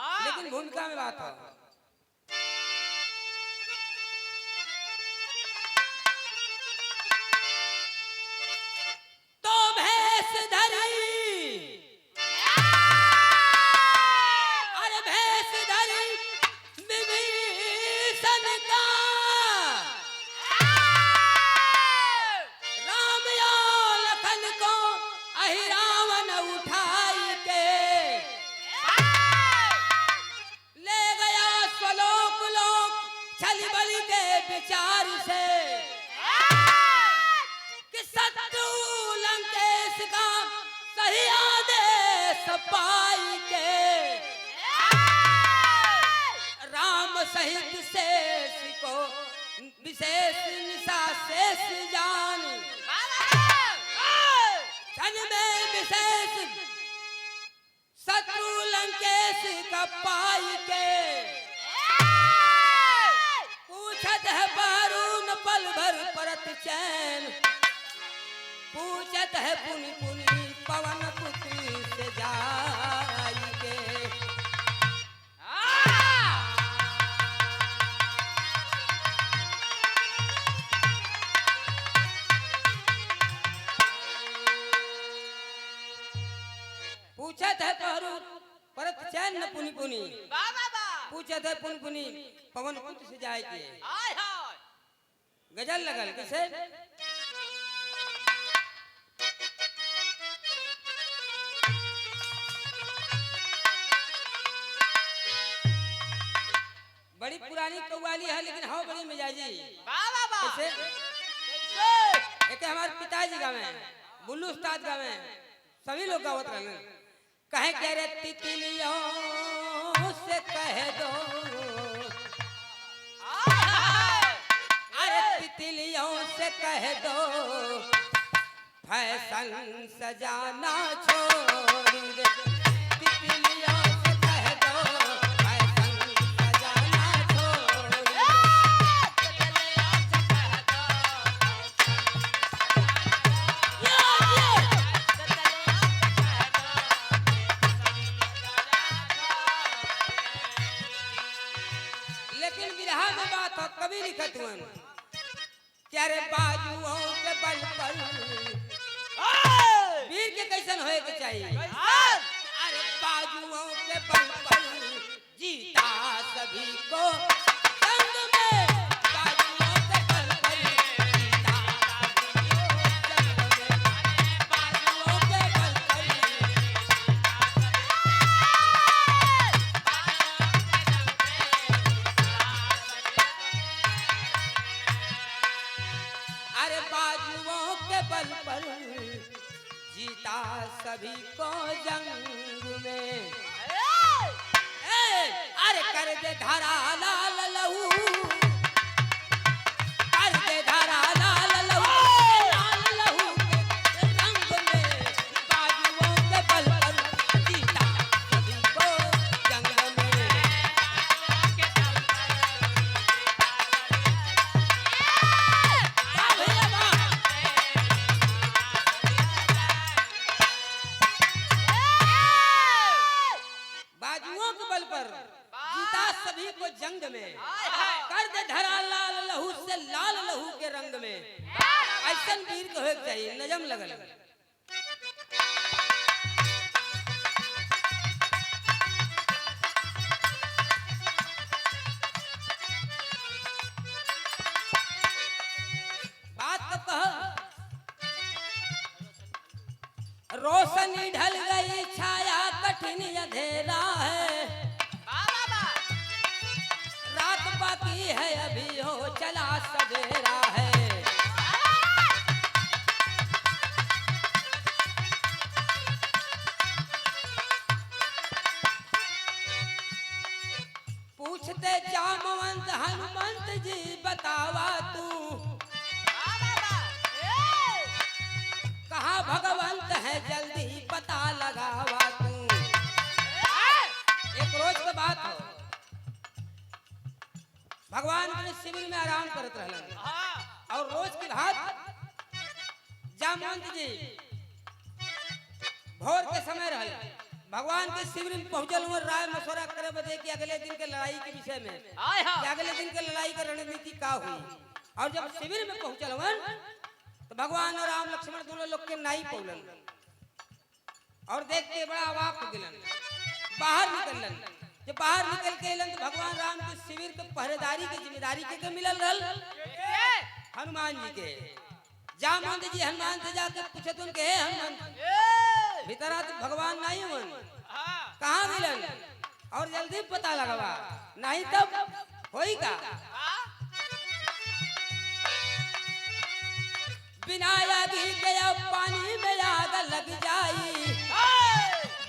लेकिन भूमिका में बात हो। तो भैंस धरी, अरे भैंस धरी विभीषण का, राम या लखन को अहिरावण उठाई के ले गया स्वलोक लोक छल बल के विचार से, कि शत्रु लंकेश का सही आदेश पाई के राम सहित शेष को विशेष निशा शेष जान, क्षण में विशेष शत्रु लंकेश का पाई के पूछत है बारून पल भर परत चैन, पूछत है पुनि पुनि पवन पुत्री से जाई के। पूछत है पहरू परत चैन न पुनि पुनि, पूछत है पुनि पुनि पवन पुत्र से जाए के। गजल लगल किसे? बड़ी पुरानी कव्वाली है लेकिन हाँ बड़ी मिजाजी। कैसे? एक हमारे पिताजी गावे, बुल्लू उस्ताद गावे, सभी लोग गावत रहे। कहे कि अरे तितलियों से कह दो, अरे तितलियों से कह दो फैशन सजाना छोड़ दे, तितलियों से कह दो फैशन सजाना छोड़ दे। लेकिन विरहा में बात हो कभी लिखत हुआ क्या रे बाजुओं के बल पर वीर के कैसन होए के चाहिए? अरे बाजुओं के बल पर जीता सभी को जंग में, बाजुओं के बल पर जीता सभी को जंग में, बाजुओं के बल पर। अरे बाजुओं के बल पर जीता सभी को जंग में, अरे कर दे धारा लाल लहू, कर दे धारा लाल लहू, लाल लहू के रंग में, बाजुओं के बल पर जीता सभी को जंग में। बाजुओं के बल पर जीता सभी को जंग में, कर दे धरा लाल लहू से लाल लहू के रंग में। ऐसन वीर को होए के चाहिए। नजम लगल बात तो कह, रोशनी ढल गई छाया कठिन अंधेरा है, रात बाकी है अभी हो चला सवेरा है। पूछते जामवंत हनुमंत जी बतावा तू, कहाँ भगवंत है जल्दी पता लगावा तू। एक रोज की बात हो, भगवान अपने शिविर में आराम करते रहलन और रोज की बात जामवंत जी भोर के समय रहे भगवान के शिविर में पहुंचल हुए, राय मशवरा करे करे बदे कि अगले दिन के लड़ाई के विषय में आय हा कि अगले दिन के लड़ाई की रणनीति का हुई। और जब शिविर में पहुंचल हवन तो भगवान और राम लक्ष्मण दोनों लोग के नाई पौलन और देख के बड़ा अवाक हो गलन। बाहर निकलन, जब बाहर निकल के अलन तो भगवान राम के शिविर के पहरेदारी की जिम्मेदारी के मिलल रहल हनुमान जी के। जामवंत जी हनुमान से जाके पूछे तो उनके हनुमान भीतरा तो भगवान नहीं हुन कहाँ मिलन और जल्दी पता लगवा नहीं तब होई का। बिना आगी के अब पानी में आग लग जाई,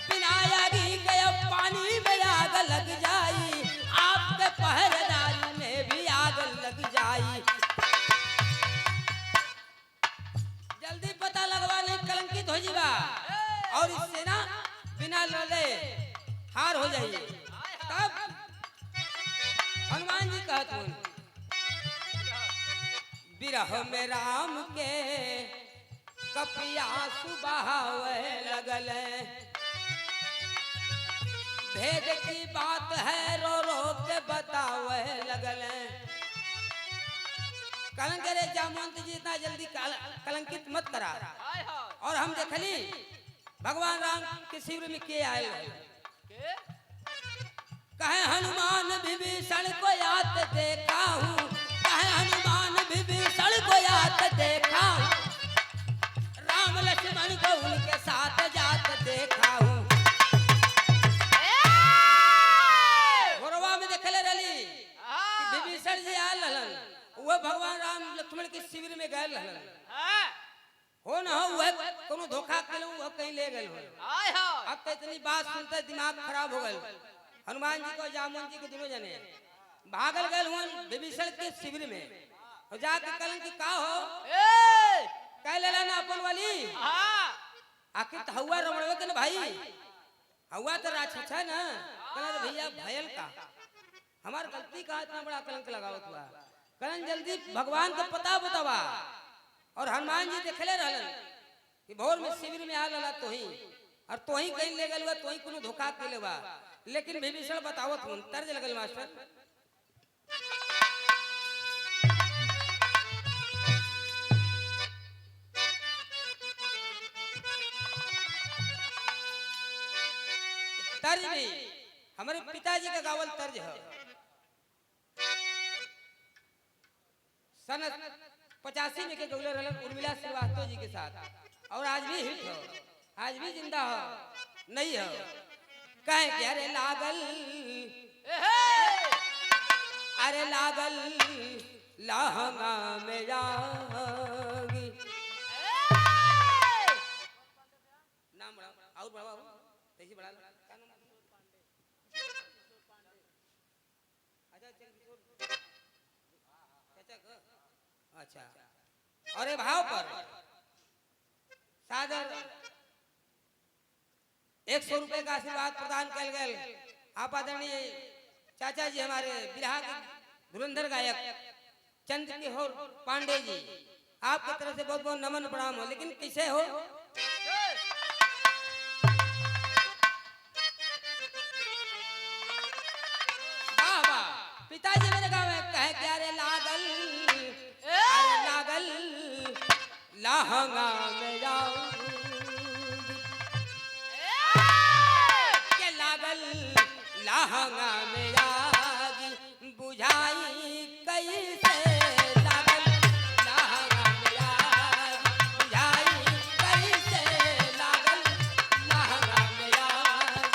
बिना आगी के अब पानी में आग लग जाई, आपके पहरेदारी में भी आग लग जाई। जल्दी पता लगवा नहीं कलंकित हो जीवा और इससे ना बिना लड़े हार हो जाइए। तब हनुमान जी कहते हैं बिरह में राम के कपिया सुबहावे लगल, भेद की बात है रो रो के बतावे लगल। कलंक रे जामवंत जी इतना जल्दी कलंकित मत करा। और हम देखली भगवान राम के शिविर में के आए कहे हनुमान विभीषण को याद देखा हूँ, कहे हनुमान विभीषण को याद देखा हूँ, राम लक्ष्मण को उनके साथ जात देखा हूँ। गोरवा में देखले रही विभीषण जी आयल हलन, वो भगवान राम लक्ष्मण के शिविर में गए हलन। हो ना हो वह कोनो धोखा केलू वह कहीं ले गए हो। अब तो इतनी बात सुनते दिमाग खराब हो गए। हनुमान जी को जामवंत जी के दोनों जने भागल गए हुन विभीषण के शिविर में और जाके कलंक का हो कह लेला ना अपन वाली आखिर तो हवा रमणवे के ना भाई, हवा तो राक्षस है ना। कहना भैया भयल का हमार गलती का इतना बड़ा कलंक लगावत हुआ। कहन जल्दी भगवान को पता बतावा। और हनुमान जी देखले रहलन कि भोर में शिविर में आ लला तो ही और तो ही कहीं ले गलवा तो ही कोनो धोखा के लेवा। लेकिन विभीषण बतावत हुन तर्ज लगल मास्टर तर्ज भी हमारे पिताजी का गावल तर्ज है। सन 85 में के गौले रहलन उर्मिला श्रीवास्तव जी के साथ और आज भी हिट हो, आज भी जिंदा हो नहीं हो। कहे कि अरे लागल अरे लागल लहंगा में जागी नाम बड़ा और बड़ा तैसी बड़ा अच्छा अरे भाव पर सादर 100 रुपए का आशीर्वाद प्रदान कल गए। आप आदरणीय चाचा जी हमारे बिरहा के धुरंधर गायक चंद्र किशोर पांडे जी आपकी तरफ से बहुत बहुत नमन प्रणाम हो। लेकिन कैसे हो वाह पिताजी मेरे गाँव में कहे क्या रे लागल अरे लागल लहंगा में जाऊं के लागल लहंगा में आगी बुझाई कैसे लागल लहंगा में आगी बुझाई कैसे लागल लहंगा में आगी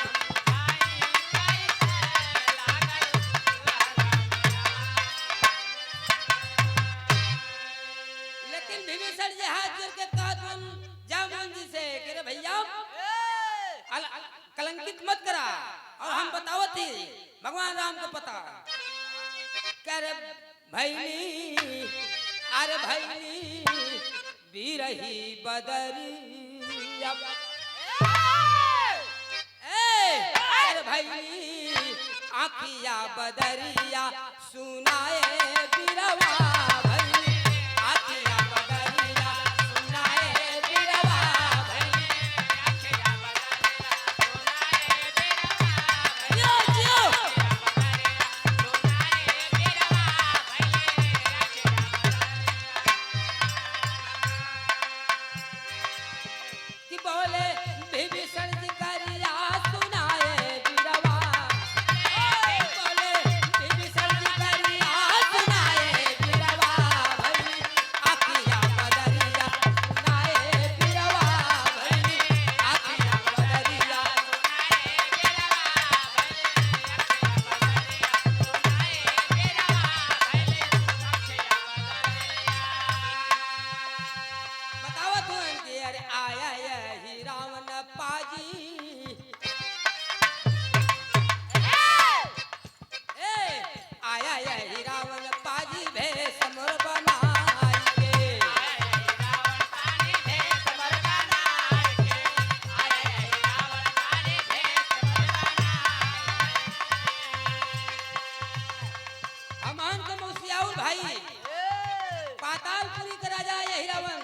लेकिन विभीषण जी हाथ जोड़ के कहा तुम जामवंत जी से कि रे भैया कलंकित मत करा। और हम बतावत थी भगवान राम को पता कह रे भैली अरे भैली बीरही बदरिया अरे भैली आखिया बदरिया सुनाए बिरवा भैली आखिया बदरिया सुनाए बिरवा भैली आखिया बदरिया सुनाए बिरवा भाई पातालपुरी का राजा यही रावण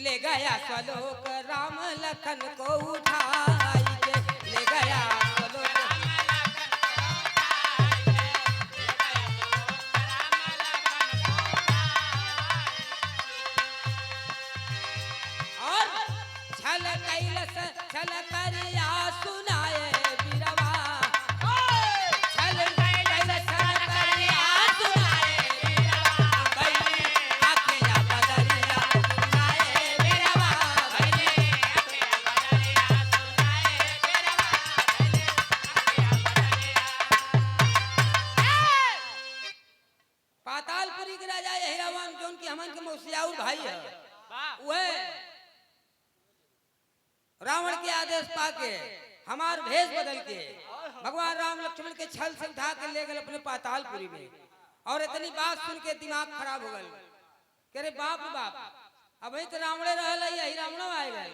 ले गया स्वलोक राम लखन को उठाई के ले गया स्वलोक और छल करिया सुनाए बिरवा छल करिया सुनाए बिरवा भाई आखिया बदरिया सुनाए बिरवा भाई आखिया बदरिया सुनाए बिरवा पातालपुरी के राजा यही रावण जो उनकी हमन के मौसियाउर भाई है वह रावण के आदेश पाके हमार भेष बदल के भगवान राम लक्ष्मण के छल से उठा के ले गए अपने पातालपुरी में और इतनी बात सुन के दिमाग खराब हो गए कह रहे बाप रे बाप अब तो रावणे रहल यही रावण आ गए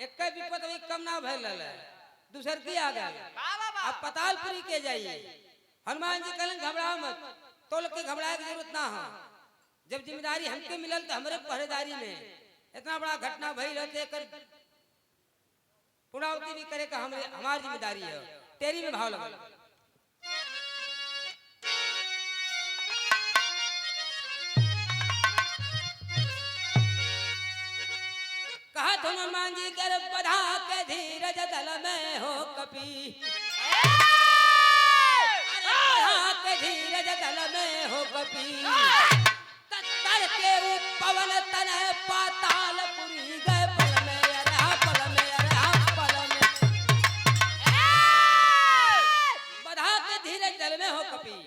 एक विपद अभी कम ना भइल है दूसर की आ गए अब पातालपुरी के जाइए हनुमान जी कहलन घबराओ मत तो लोग के घबराए की जरूरत ना हो जब जिम्मेदारी हमके मिलल तो हमरे पहरेदारी में इतना बड़ा घटना भई रहते कर पुणावती भी करे का हमारी जिम्मेदारी है तेरी में भाव लगा कहा तो हनुमान जी कर बधा के धीरज दल में हो कपी बधा के धीरज दल में हो कपी तर के पवन तन पातालपुरी गए पल में पल में बधा के धीरज दल में हो कपी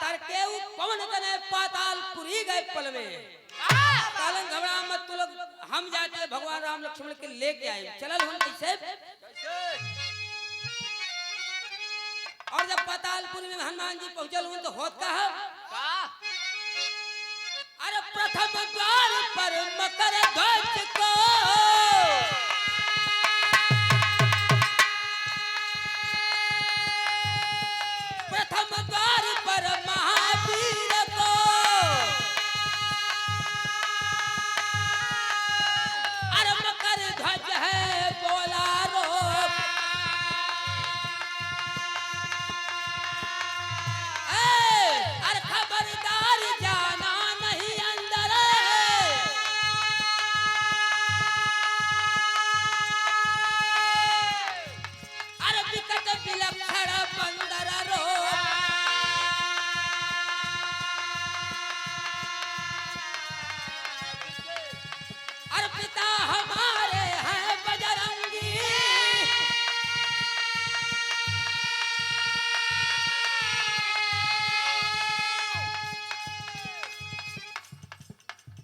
तर के पवन तन पातालपुरी गए पल में कालन घबरा मत तू लोग हम जाते भगवान राम लक्ष्मण के लेके आए चलल हम कैसे और जब पातालपुरी में हनुमान जी पहुंचल हूं तो होत का अरे प्रथम द्वार पर मकर ध्वज को प्रथम द्वार पर महावीर को अरे मकर ध्वज है बोला रो अरे खबरदार जाना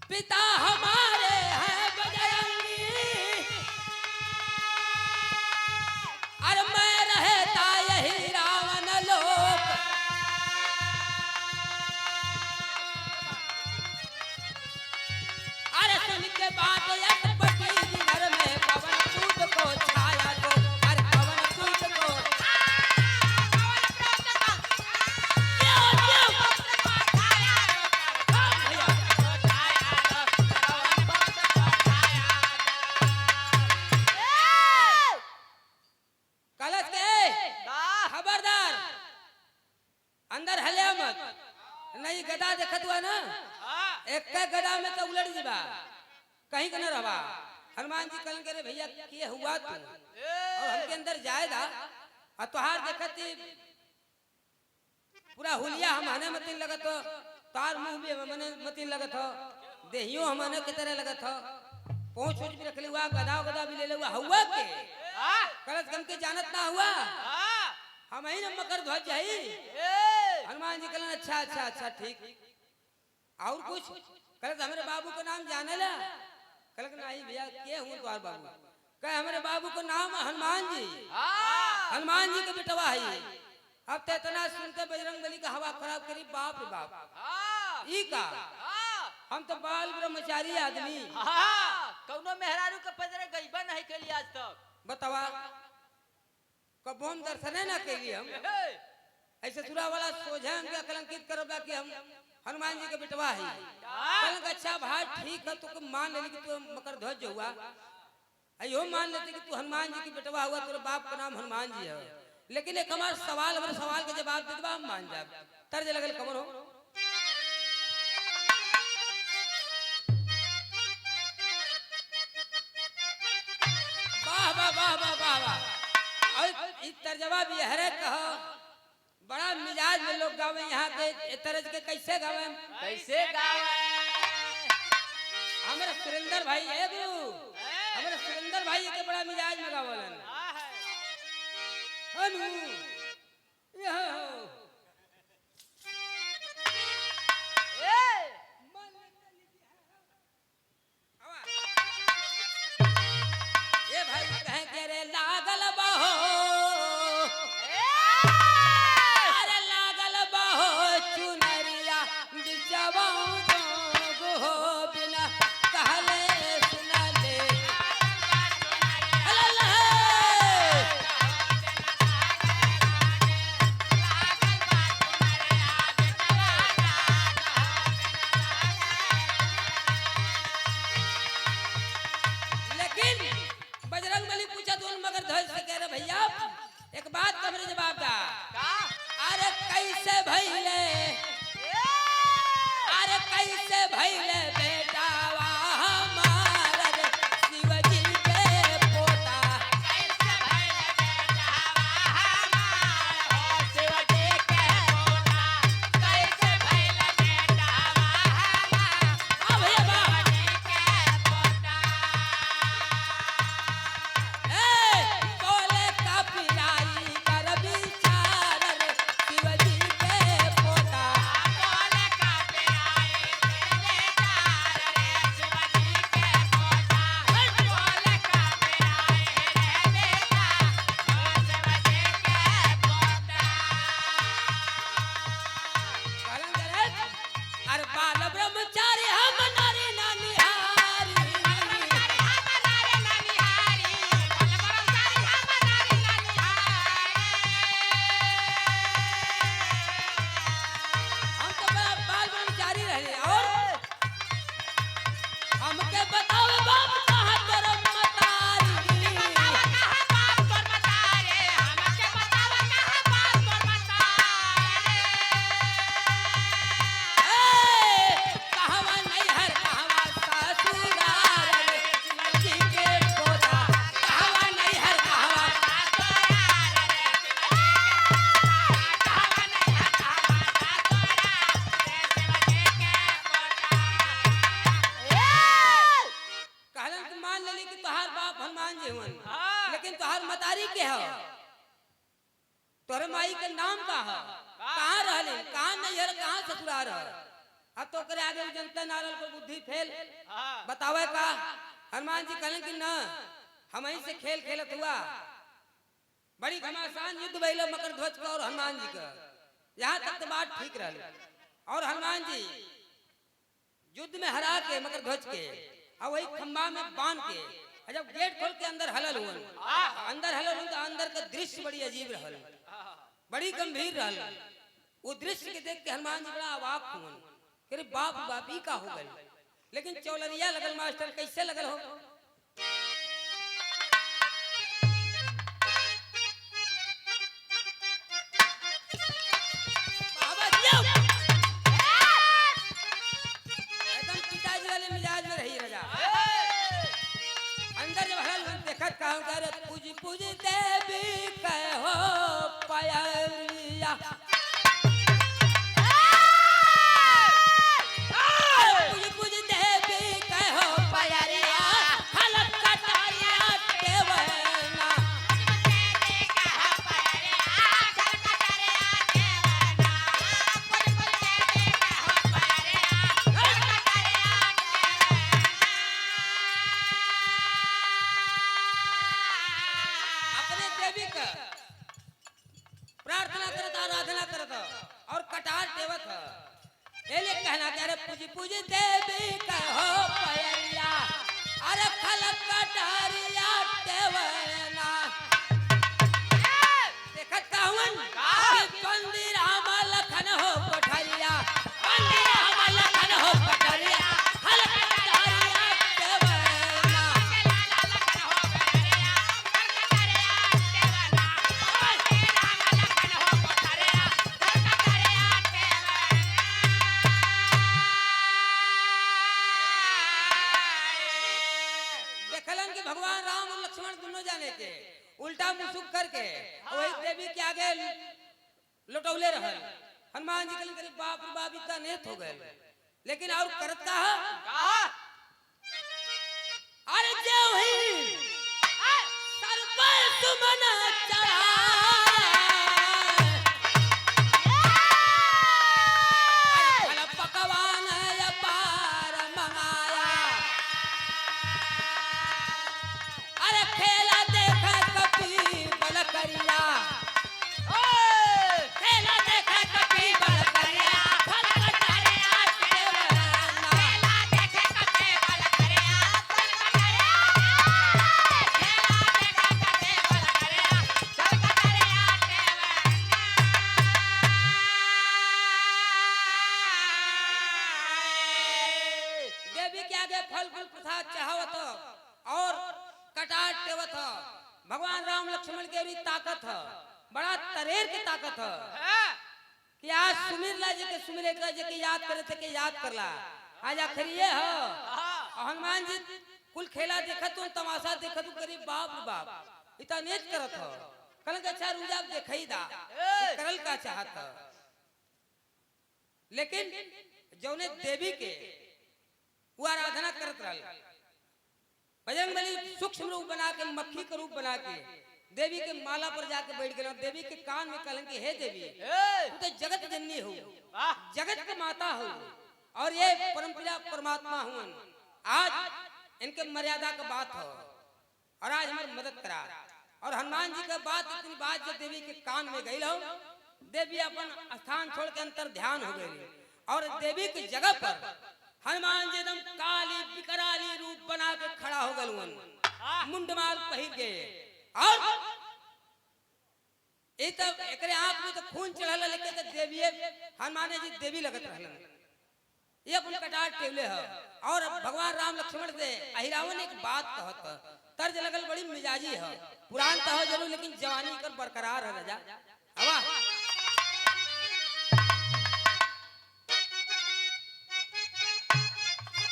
पिता हमारे हैं बजरंगी और मैं रहता यही रावण लोक अरे सुन के बात अटपटी घर में पवन सूत को छाया को अरे पवन सूत को अंदर हले मत नहीं गदा देखत हुआ ना एक गदा में तो उलट जीबा कहीं का न रहा हनुमान जी कहन करे भैया के हुआ तू और हमके अंदर जाएगा और तोहार देखत पूरा हुलिया हमाने मतिन लगत हो तार मुंह भी हमने मतिन लगत हो देहियो हमने की तरह लगत हो पहुंच भी रख ले हुआ गदा भी ले ले हुआ हुआ के कलत गम के जानत ना हुआ हम ही न मकर ध्वज है हनुमान जी कहलन अच्छा अच्छा अच्छा ठीक और कुछ कहत हमारे बाबू का नाम जाने ला कहलक नहीं भैया के हूं तुम्हार बाबू कहे हमारे बाबू का नाम हनुमान जी के बेटवा है अब तो इतना सुनते बजरंगबली का हवा खराब करी बाप रे बाप ई का हम तो बाल ब्रह्मचारी आदमी कौनो मेहरारू के पजरे गईबा नहीं के लिए आज तक बतावा कबोम दर्शन ना के लिए हम ऐसे सुरा वाला सोझा हमके कलंकित करबला कि हम हनुमान जी के बेटवा है। कलंक अच्छा भाई ठीक है, तो मान ले कि तू मकर ध्वज हुआ, अयो मान लेते कि तू हनुमान जी की बेटवा हुआ, तेरे बाप का नाम हनुमान जी है, लेकिन एक हमारा सवाल के जवाब दे देबा हम मान जाब। तर्ज लगल कमर हो वाह वाह वाह वाह वाह वाह। और इस तर्जवा भी हरे कहो बड़ा मिजाज में लोग गावे यहाँ के तर्ज के कैसे गावे कैसे गावे हमारे सुरेंद्र भाई है गुरु, हमारे सुरेंद्र भाई के बड़ा मिजाज में गावलन हनु यहाँ हो ये भाई कहे के रे लागल बहो, अरे लागल बहो चुनरिया बिचवाऊ जोग हो बिना कहले सुनले अल्लाह बजरंगबली पूछा तो मगर ध्वज से कह रहे भैया एक बात कमरे जवाब दा। अरे कैसे भइले, अरे कैसे भइले बेटावा हमारा रे शिव जी के पोता, कैसे भइले बेटावा हमारा हो शिव जी के पोता, कैसे भइले बेटावा हमारा अब हे बाबा जी के पोता। बोले का पिलाई कर विचार रे शिव जी के पोता, बोले का पिलाई कर विचार रे शिव जी के पोता, बोले का पिलाई रे बेटा शिव जी के पोता। अरे बाल ब्रह्मचारी हम नारी नानिहारी, हम तो बाल ब्रह्मचारी रहे और हमके बताओ बाप कहाँ तोर मतारी, कहवा नैहर कहवा ससुराल रे शिव जी के पोता, कहवा नैहर कहवा ससुराल रे कहवा नैहर कहवा ससुराल रे शिव जी के पोता। कहलन कि मान लेली कि तोहार बाप हनुमान जी हुन, लेकिन तोहार मतारी के हो, तोरे माई के नाम का है, कहाँ रहले, कहाँ नैहर कहाँ ससुराल है। अब तो करे आगे जनता नारल पर बुद्धि फेल बतावे का। हनुमान जी कहले कि ना हम ही से खेल खेलत हुआ, बड़ी घमासान युद्ध भइल मकर ध्वज का और हनुमान जी का, यहाँ तक तो बात ठीक रहल। और हनुमान जी युद्ध में हरा के मकर ध्वज के और वही खंबा में बांध के जब गेट खोल के अंदर हलल हुआ, अंदर हलल हुआ तो अंदर का दृश्य बड़ी अजीब रहल, बड़ी गंभीर रहल। वो दृश्य के देख के हनुमान जी बड़ा अवाक हुआ, अरे बाप बापी का हो गई। लेकिन चौलनिया लगल मास्टर कैसे लगल हो बाबा जियो एकदम पिताजी वाले मिजाज में रही रजा। अंदर जब हल देखत कहूं करे पूजी पूजी देवी कहो पयरिया, पूजी पूजी देवी कहो पयरिया, हलक कटारिया देवना, देवी कहो पयरिया हलक कटारिया देवना, पूजी पूजी देवी कहो पयरिया हलक कटारिया देवना। अपने देवी का प्रार्थना करत आराधना करत और कटार देवत एले कहना करे पूजी पूजी देवी कहो पयरिया, अरे खलक कटारिया देवना। देखत कहवन कि मंदिर करके वही देवी के आगे लुटौले रहल। हनुमान जी कहले करे बाप रे बाप इतना नेत हो गए, लेकिन और करत का है अरे जे वही सर पर सुमन चढ़ाए अरे फल पकवान अपार मंगाया अरे खेला देख कपी बल करिया खेला देख कपी बल करिया फल कटारिया खेला देख कपी बल करिया फल कटारिया खेला देख कपी बल करिया फल कटारिया देवी के आगे फल फूल प्रसाद चाहवत और कटार टेवत भगवान राम लक्ष्मण के भी ताकत है, बड़ा तरेर की ताकत है कि आज सुमिर ला जी के सुमिर एक जी के याद करे थे के याद करला आज आखिर ये है। हनुमान जी कुल खेला देखत हूं तमाशा देखत हूं करीब बाप रे बाप इतना नेच करत हो कल के अच्छा रुजा देखई दा करल का चाहत है। लेकिन जौने देवी के वो आराधना करत रहल बजरंग बली सूक्ष्म रूप बना के मक्खी का रूप बना के देवी के माला पर जाके बैठ गए। देवी के कान में कहलन कि हे देवी तू तो जगत जननी हो, जगत की माता हो और ये परमपिता परमात्मा हुआ। आज इनके मर्यादा का बात हो और आज हमारी मदद करा। और हनुमान जी का बात इतनी बात जब देवी के कान में गई हो देवी अपन स्थान छोड़ के अंतर ध्यान हो गई और देवी की जगह पर हनुमान जी एकदम काली बिकराली रूप बना के खड़ा हो गए, मुंडमाल पहिर के और एकरे आंख में तो खून चढ़ल लेकिन तो देवी हनुमान जी देवी लगत रहलन। ये अपन कटार टेवले है और भगवान राम लक्ष्मण से अहिरावन एक बात कहत तर्ज लगल बड़ी मिजाजी है, पुरान तो हो जरूर लेकिन जवानी कर बरकरार है राजा। हवा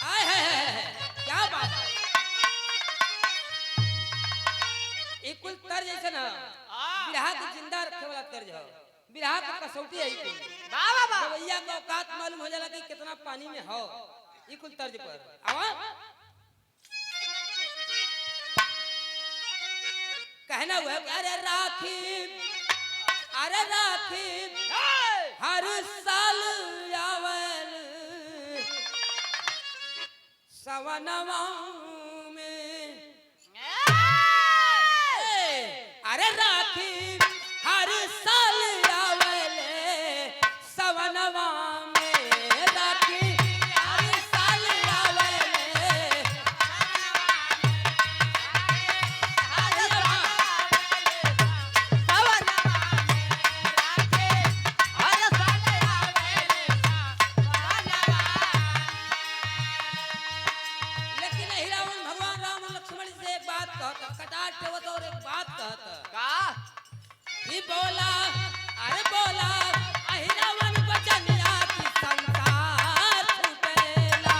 आए है क्या बात है एक कुल तर्ज ऐसा ना बिरहा के जिंदा रखे वाला तर्ज है, बिरहा का कसौटी है कुल रवैया का औकात मालूम हो जाला कि कितना पानी में हो ये कुल तर्ज पर। आवा कहना हुआ अरे राखी हर साल आवल सवनवा में अरे राखी हर साल आवल सवनवा में राखी हर साल आवल लेकिन हिरावन भगवान राम लक्ष्मण से एक बात कहता कटार ठेवत और एक बात कहता ये बोला अरे बोला अहिरावन बचनिया की संसार छूटेला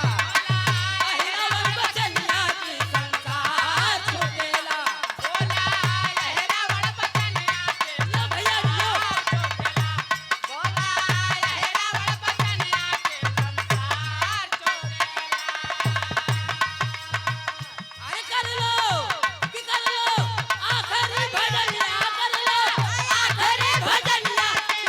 अहिरावन बचनिया की संसार छूटेला बोला अहिरावन बचनिया की लो भैया लो बोला अहिरावन बचनिया की संसार छूटेला अरे कर लो कि कर लो आखिरी भजनिया कर लो आखिरी भजनिया की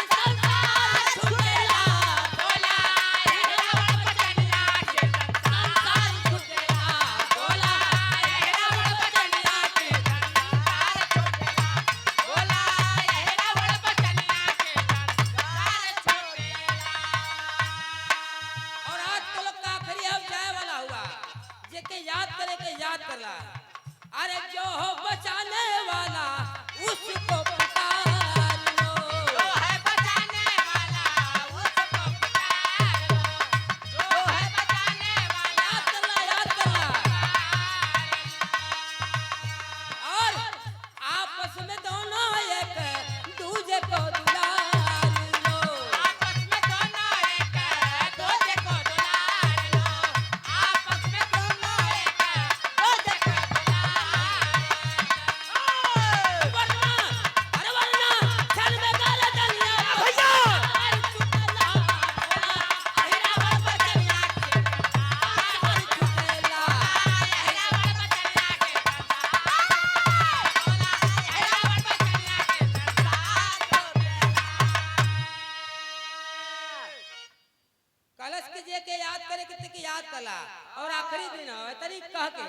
कितने की याद कला और आखिरी दिन हो तरी कह के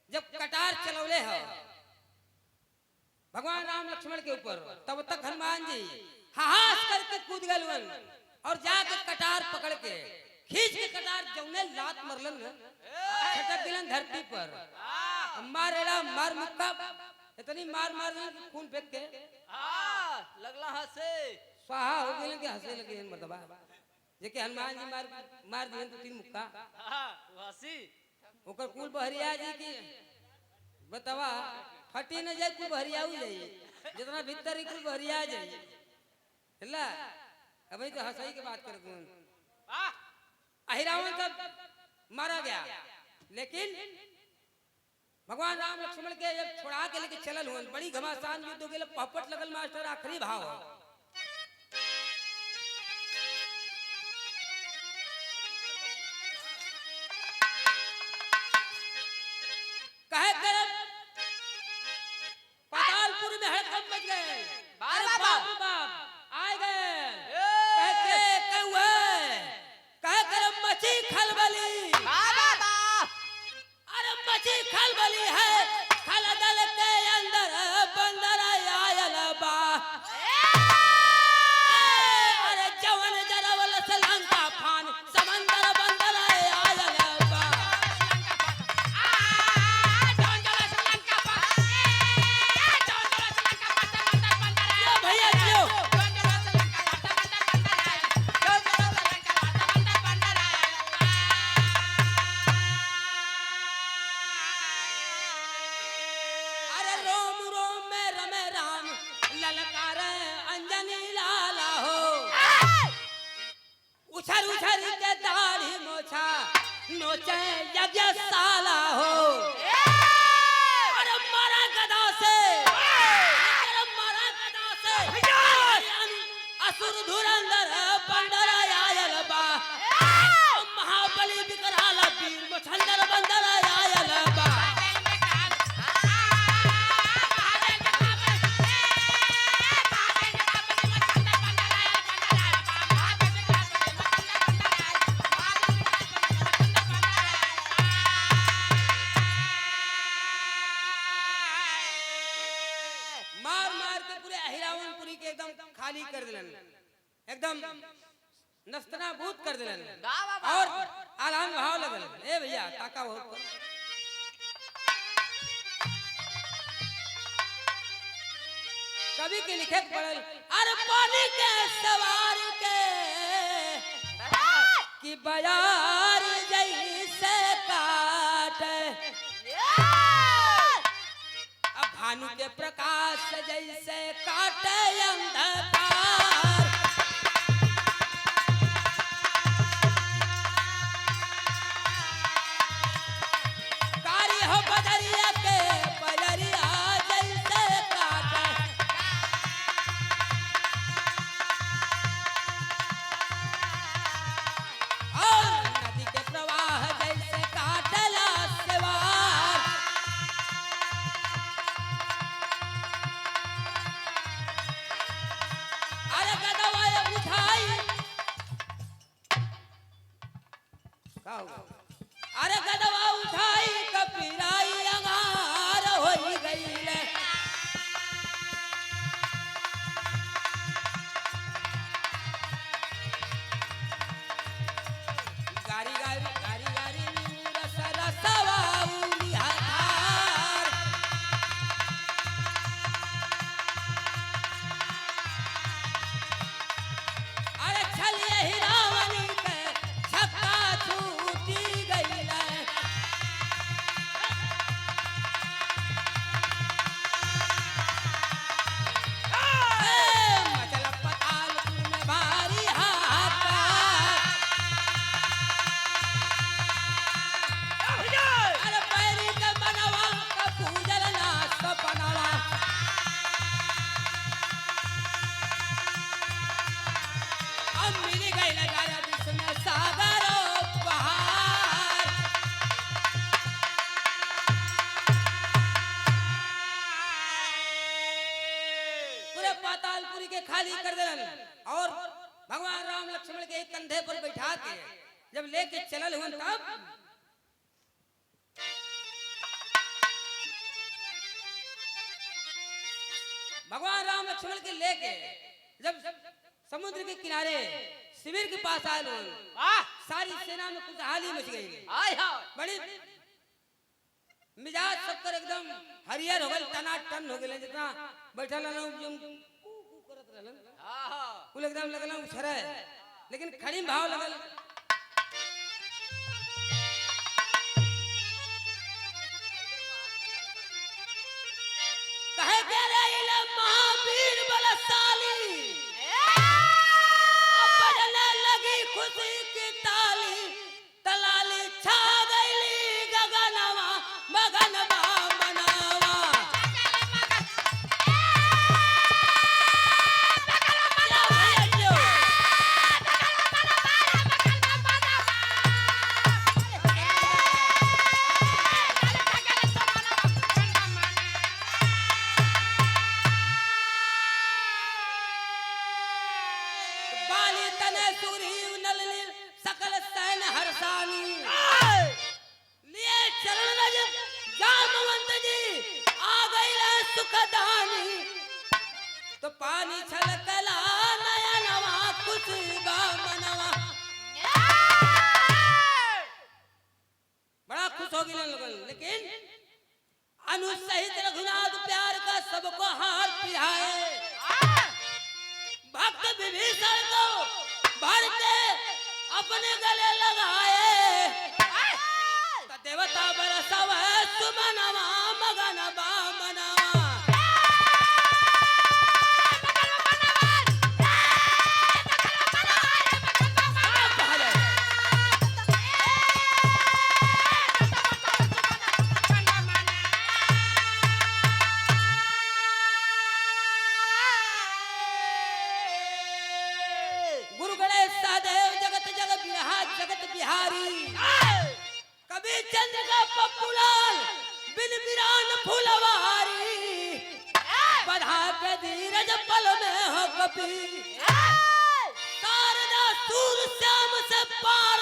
जब कटार चलौले हो भगवान राम लक्ष्मण के ऊपर तब तक हनुमान जी हाहास करके कूद गलवन और जाके कटार पकड़ के खींच के कटार जौने लात मरलन छटक दिलन धरती पर मारेला मार मुक्का इतनी मार मार खून फेंक के लगला हंसे स्वाहा हो गेलन के हंसे लगे मर्दबा जेके हनुमान जी मार दिहन तो तीन मुक्का हंसी ओकर कुल बहरिया जी की बतावा फटी न जाए कुल बहरिया हो जाए जितना भीतर ही कुल बहरिया जाए हल्ला अभी तो हंसाई की बात कर अहिरावण तब मारा गया लेकिन भगवान राम लक्ष्मण के जब छोड़ा के लेके चलल हुन बड़ी घमासान युद्ध हो गेल पपट लगल मास्टर आखिरी भाव कहे करब पातालपुर में हड़कंप मच गए अरे बाप रे बाप आए गए कहते कहे करब मची खलबली अरे मची खलबली है खलदल के अंदर बंदर आयल बा अरे जवन जरवल श्रीलंका फान समंदर बंदर आयल बा यो भैया यो अरे रोम रोम में रमे राम ललकार अंजनी लाला हो उछल उछल के दाढ़ी मोछा नोचे यज्ञशाला हो अरे मारा गदा से असुर धुरंधर बंदर आयल बा महाबली विकराल वीर मछंदर बंदर आयल बा मार मार के पूरे अहिरावनपुरी के एकदम खाली कर दिलन एकदम नस्तनाबूद कर दिलन और आलान भाव लगल ए भैया ताका हो कवि के लिखे पड़ल अरे पानी के सवार के कि बयार जैसे काट भानु के प्रकाश जैसे काटे अंधकार कारी हो बदरिया के बदरिया जैसे काटे और नदी के प्रवाह जैसे काटला सेवार अरे गदवाए उठाई का होगा अरे गदवा उठाई कपिराई अंगार होई गईले गारी गारी गारी गारी रस रसवा उलिहार अरे चलिए ही रावणी के छक्का छूटी गईले मचल पतालपुर में भारी हाहाकार अरे पैरी के बनवा का पूजल ना सपनवा अब मिल गई नजारा जिसमें सागरो बहार पूरे पातालपुरी के खाली कर दिलन और भगवान राम लक्ष्मण के एक कंधे पर बैठा के जब लेके चलल हुन तब भगवान राम लक्ष्मण के लेके जब समुद्र के किनारे शिविर के पास आए लोग सारी सेना में खुशहाली मच गई। बड़ी मिजाज सबकर एकदम हरियर हो गए, टनाटन हो गए। जितना बैठल करत रहलन कुल एकदम लगल उछरे, लेकिन खड़ी भाव लगल। कहे के रे इले महावीर बलशाली, बजने लगी खुशी की ताली, तलाली छा गईली गगनवा मगनवा मनावा। बाली तने सूरी नलनी सकल सैन हरसानी, लिए चरण रज जामवंत जी आ गई सुखदानी। तो पानी छलकला नयनवा खुशी बा मनवा। बड़ा खुश हो गए लोग, लेकिन अनुसहित रघुनाथ प्यार का सबको हाथ पिराए। भक्त विभीषण को भर के अपने गले लगाए। तो देवता बरसव सुमनवा मगनवा मनवा। गुरु गणेश सहदेव जगत जग जगत बिहारी, कभी चंद्र का पप्पूलाल बिन बिरान फुलवारी। बधा पे धीरज पल में हो कपी, शारदा सूर श्याम से पार